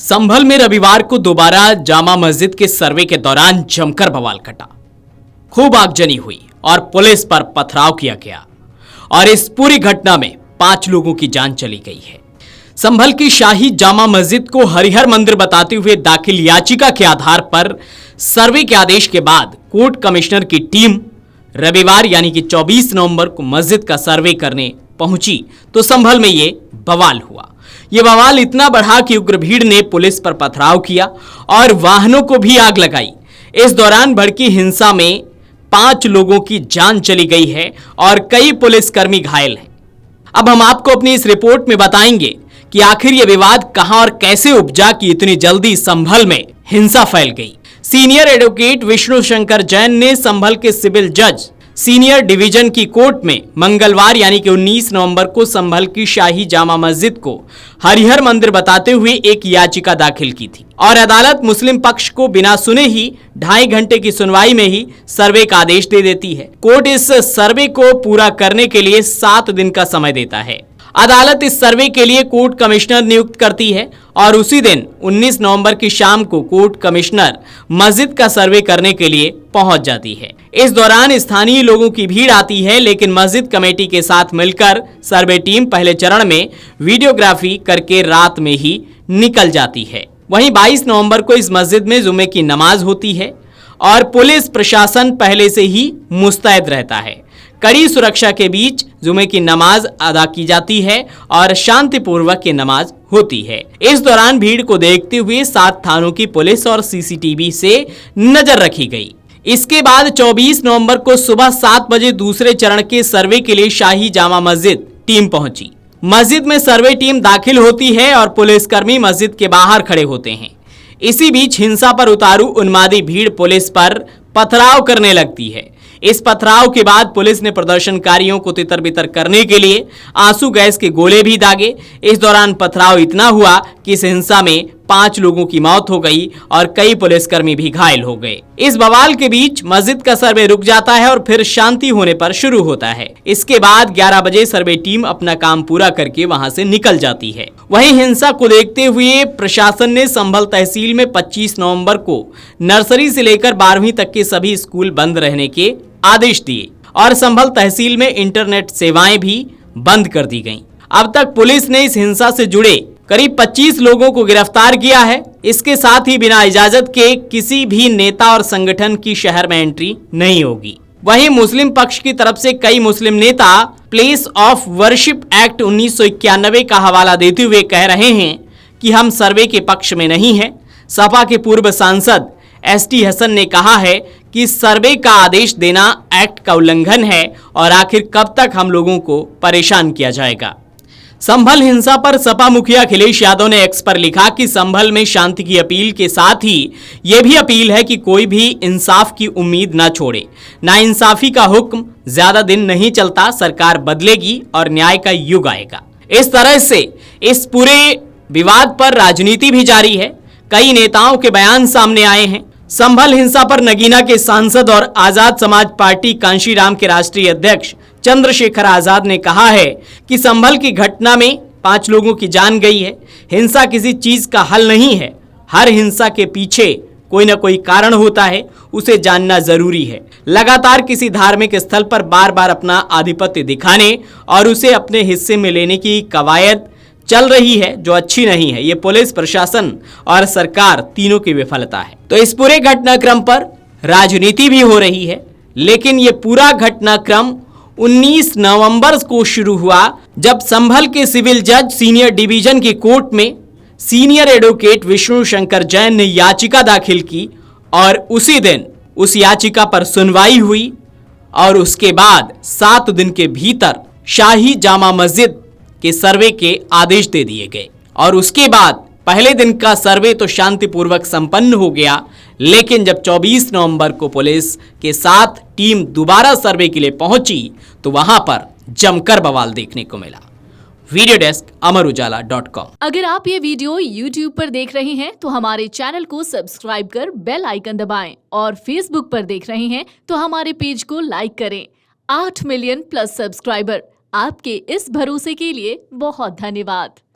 संभल में रविवार को दोबारा जामा मस्जिद के सर्वे के दौरान जमकर बवाल कटा। खूब आगजनी हुई और पुलिस पर पथराव किया गया और इस पूरी घटना में 5 लोगों की जान चली गई है। संभल की शाही जामा मस्जिद को हरिहर मंदिर बताते हुए दाखिल याचिका के आधार पर सर्वे के आदेश के बाद कोर्ट कमिश्नर की टीम रविवार यानी कि 24 नवंबर को मस्जिद का सर्वे करने पहुंची तो संभल में ये बवाल हुआ। ये बवाल इतना बढ़ा कि उग्र भीड़ ने पुलिस पर पथराव किया और वाहनों को भी आग लगाई। इस दौरान भड़की हिंसा में 5 लोगों की जान चली गई है और कई पुलिसकर्मी घायल हैं। अब हम आपको अपनी इस रिपोर्ट में बताएंगे कि आखिर ये विवाद कहां और कैसे उपजा कि इतनी जल्दी संभल में हिंसा फैल गई। सीनियर एडवोकेट विष्णु शंकर जैन ने संभल के सिविल जज सीनियर डिवीजन की कोर्ट में मंगलवार यानी कि 19 नवंबर को संभल की शाही जामा मस्जिद को हरिहर मंदिर बताते हुए एक याचिका दाखिल की थी और अदालत मुस्लिम पक्ष को बिना सुने ही 2.5 घंटे की सुनवाई में ही सर्वे का आदेश दे देती है। कोर्ट इस सर्वे को पूरा करने के लिए 7 दिन का समय देता है। अदालत इस सर्वे के लिए कोर्ट कमिश्नर नियुक्त करती है और उसी दिन 19 नवंबर की शाम को कोर्ट कमिश्नर मस्जिद का सर्वे करने के लिए पहुंच जाती है। इस दौरान स्थानीय लोगों की भीड़ आती है, लेकिन मस्जिद कमेटी के साथ मिलकर सर्वे टीम पहले चरण में वीडियोग्राफी करके रात में ही निकल जाती है। वहीं 22 नवंबर को इस मस्जिद में जुमे की नमाज होती है और पुलिस प्रशासन पहले से ही मुस्तैद रहता है। कड़ी सुरक्षा के बीच जुमे की नमाज अदा की जाती है और शांतिपूर्वक ये नमाज होती है। इस दौरान भीड़ को देखते हुए 7 थानों की पुलिस और सीसीटीवी से नजर रखी गई। इसके बाद 24 नवंबर को सुबह 7 बजे दूसरे चरण के सर्वे के लिए शाही जामा मस्जिद टीम पहुंची। मस्जिद में सर्वे टीम दाखिल होती है और पुलिसकर्मी मस्जिद के बाहर खड़े होते हैं। इसी बीच हिंसा पर उतारू उन्मादी भीड़ पुलिस पर पथराव करने लगती है। इस पथराव के बाद पुलिस ने प्रदर्शनकारियों को तितर-बितर करने के लिए आंसू गैस के गोले भी दागे। इस दौरान पथराव इतना हुआ कि इस हिंसा में 5 लोगों की मौत हो गई और कई पुलिसकर्मी भी घायल हो गए। इस बवाल के बीच मस्जिद का सर्वे रुक जाता है और फिर शांति होने पर शुरू होता है। इसके बाद 11 बजे सर्वे टीम अपना काम पूरा करके वहां से निकल जाती है। वहीं हिंसा को देखते हुए प्रशासन ने संभल तहसील में 25 नवंबर को नर्सरी से लेकर 12वीं तक के सभी स्कूल बंद रहने के आदेश दिए और संभल तहसील में इंटरनेट सेवाएं भी बंद कर दी गईं। अब तक पुलिस ने इस हिंसा से जुड़े करीब 25 लोगों को गिरफ्तार किया है। इसके साथ ही बिना इजाजत के किसी भी नेता और संगठन की शहर में एंट्री नहीं होगी। वहीं मुस्लिम पक्ष की तरफ से कई मुस्लिम नेता प्लेस ऑफ वर्शिप एक्ट 1991 का हवाला देते हुए कह रहे हैं कि हम सर्वे के पक्ष में नहीं हैं। सपा के पूर्व सांसद एसटी हसन ने कहा है कि सर्वे का आदेश देना एक्ट का उल्लंघन है और आखिर कब तक हम लोगों को परेशान किया जाएगा। संभल हिंसा पर सपा मुखिया अखिलेश यादव ने एक्स पर लिखा कि संभल में शांति की अपील के साथ ही ये भी अपील है कि कोई भी इंसाफ की उम्मीद न छोड़े। नाइंसाफी का हुक्म ज्यादा दिन नहीं चलता, सरकार बदलेगी और न्याय का युग आएगा। इस तरह से इस पूरे विवाद पर राजनीति भी जारी है। कई नेताओं के बयान सामने आए हैं। संभल हिंसा पर नगीना के सांसद और आजाद समाज पार्टी कांशीराम के राष्ट्रीय अध्यक्ष चंद्रशेखर आजाद ने कहा है कि संभल की घटना में 5 लोगों की जान गई है। हिंसा किसी चीज का हल नहीं है। हर हिंसा के पीछे कोई ना कोई कारण होता है, उसे जानना जरूरी है। लगातार किसी धार्मिक स्थल पर बार बार अपना आधिपत्य दिखाने और उसे अपने हिस्से में लेने की कवायद चल रही है जो अच्छी नहीं है। ये पुलिस प्रशासन और सरकार तीनों की विफलता है। तो इस पूरे घटनाक्रम पर राजनीति भी हो रही है, लेकिन ये पूरा घटनाक्रम 19 नवंबर को शुरू हुआ जब संभल के सिविल जज सीनियर डिवीजन की कोर्ट में सीनियर एडवोकेट विष्णु शंकर जैन ने याचिका दाखिल की और उसी दिन उस याचिका पर सुनवाई हुई और उसके बाद 7 दिन के भीतर शाही जामा मस्जिद के सर्वे के आदेश दे दिए गए और उसके बाद पहले दिन का सर्वे तो शांतिपूर्वक संपन्न हो गया। लेकिन जब 24 नवंबर को पुलिस के साथ टीम दोबारा सर्वे के लिए पहुंची तो वहां पर जमकर बवाल देखने को मिला। Video desk Amar Ujala dot com. अगर आप ये वीडियो YouTube पर देख रहे हैं तो हमारे चैनल को सब्सक्राइब कर बेल आइकन दबाएं और Facebook पर देख रहे हैं तो हमारे पेज को लाइक करें। 8 मिलियन प्लस सब्सक्राइबर, आपके इस भरोसे के लिए बहुत धन्यवाद।